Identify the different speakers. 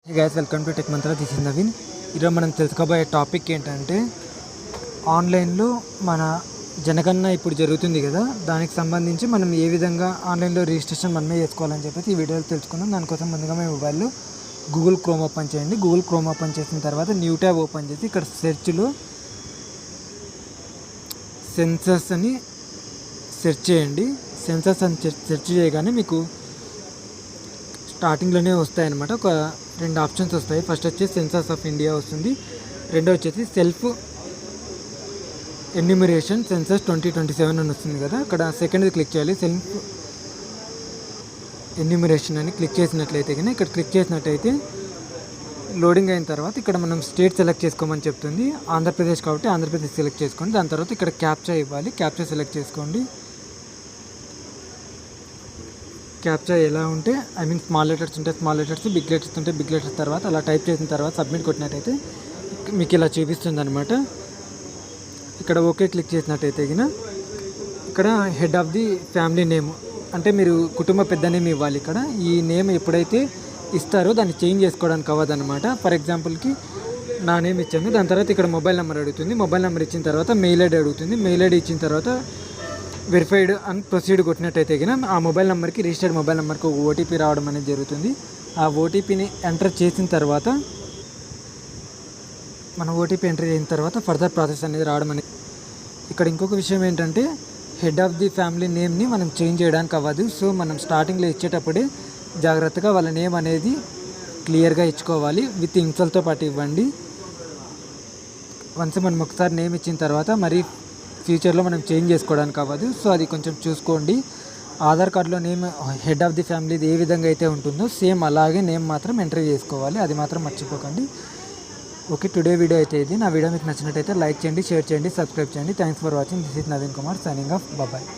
Speaker 1: Hey guys, welcome to Tech Mantra. This is Naveen. ఈరోజు మనం తెలుసుకోబోయే టాపిక్ ఏంటంటే ఆన్లైన్లో మన జనగణన ఇప్పుడు జరుగుతుంది కదా, దానికి సంబంధించి మనం ఏ విధంగా ఆన్లైన్లో రిజిస్ట్రేషన్ మనమే చేసుకోవాలని చెప్పేసి ఈ వీడియోలో తెలుసుకుందాం. దానికోసం ముందుగా మీ మొబైల్లో గూగుల్ క్రోమ్ ఓపెన్ చేయండి. గూగుల్ క్రోమ్ ఓపెన్ చేసిన తర్వాత న్యూ ట్యాబ్ ఓపెన్ చేసి ఇక్కడ సెర్చ్లో సెన్సస్ అని సెర్చ్ చేయండి. సెన్సస్ అని సెర్చ్ చేయగానే మీకు స్టార్టింగ్లోనే వస్తాయన్నమాట. ఒక రెండు ఆప్షన్స్ వస్తాయి. ఫస్ట్ వచ్చేసి సెన్సస్ ఆఫ్ ఇండియా వస్తుంది. రెండో వచ్చేసి సెల్ఫ్ ఎన్యూమరేషన్ సెన్సస్ 2027 అని వస్తుంది కదా, అక్కడ సెకండ్ది క్లిక్ చేయాలి. సెల్ఫ్ ఎన్యూమరేషన్ అని క్లిక్ చేసినట్లయితే కానీ ఇక్కడ క్లిక్ చేసినట్టయితే లోడింగ్ అయిన తర్వాత ఇక్కడ మనం స్టేట్ సెలెక్ట్ చేసుకోమని చెప్తుంది. ఆంధ్రప్రదేశ్ కాబట్టి ఆంధ్రప్రదేశ్ సెలెక్ట్ చేసుకోండి. దాని తర్వాత ఇక్కడ క్యాప్చా ఇవ్వాలి. క్యాప్చా సెలెక్ట్ చేసుకోండి. క్యాప్చా ఎలా ఉంటే స్మాల్ లెటర్స్ ఉంటే స్మాల్ లెటర్స్, బిగ్ లెటర్స్ ఉంటే బిగ్ లెటర్స్ తర్వాత అలా టైప్ చేసిన తర్వాత సబ్మిట్ కొట్టినట్టయితే మీకు ఇలా చూపిస్తుంది అనమాట. ఇక్కడ ఓకే క్లిక్ చేసినట్టయితే ఇక్కడ head of the family name అంటే మీరు కుటుంబ పెద్ద నేమ్ ఇవ్వాలి. ఇక్కడ ఈ నేమ్ ఎప్పుడైతే ఇస్తారో దాన్ని చేంజ్ చేసుకోవడానికి అవ్వదన్నమాట. ఫర్ ఎగ్జాంపుల్కి నా నేమ్ ఇచ్చాను. దాని తర్వాత ఇక్కడ మొబైల్ నెంబర్ అడుగుతుంది. మొబైల్ నెంబర్ ఇచ్చిన తర్వాత మెయిల్ ఐడి అడుగుతుంది. మెయిల్ ఐడి ఇచ్చిన తర్వాత వెరిఫైడ్ అని ప్రొసీడ్ కొట్టినట్టయితే ఆ మొబైల్ నెంబర్కి రిజిస్టర్డ్ మొబైల్ నెంబర్కి ఒక ఓటీపీ రావడం అనేది జరుగుతుంది. ఆ ఓటీపీని ఎంటర్ చేసిన తర్వాత మన ఓటీపీ ఎంటర్ చేసిన తర్వాత ఫర్దర్ ప్రాసెస్ అనేది రావడం అనేది. ఇక్కడ ఇంకొక విషయం ఏంటంటే హెడ్ ఆఫ్ ది ఫ్యామిలీ నేమ్ని మనం చేంజ్ చేయడానికి అవ్వదు. సో మనం స్టార్టింగ్లో ఇచ్చేటప్పుడే జాగ్రత్తగా వాళ్ళ నేమ్ అనేది క్లియర్గా ఇచ్చుకోవాలి. విత్ ఇన్సల్తో పాటు ఇవ్వండి. వన్స్ మనం ఒకసారి నేమ్ ఇచ్చిన తర్వాత మరి ఫ్యూచర్లో మనం చేంజ్ చేసుకోవడానికి అవ్వదు. సో అది కొంచెం చూసుకోండి. ఆధార్ కార్డులో నేమ్ హెడ్ ఆఫ్ ది ఫ్యామిలీది ఏ విధంగా అయితే ఉంటుందో సేమ్ అలాగే నేమ్ మాత్రం ఎంట్రీ చేసుకోవాలి. అది మాత్రం మర్చిపోకండి. ఓకే, టుడే వీడియో అయితే ఇది. నా వీడియో మీకు నచ్చినట్టయితే లైక్ చేయండి, షేర్ చేయండి, సబ్స్క్రైబ్ చేయండి. Thanks for watching. This is Naveen Kumar signing off. Bye.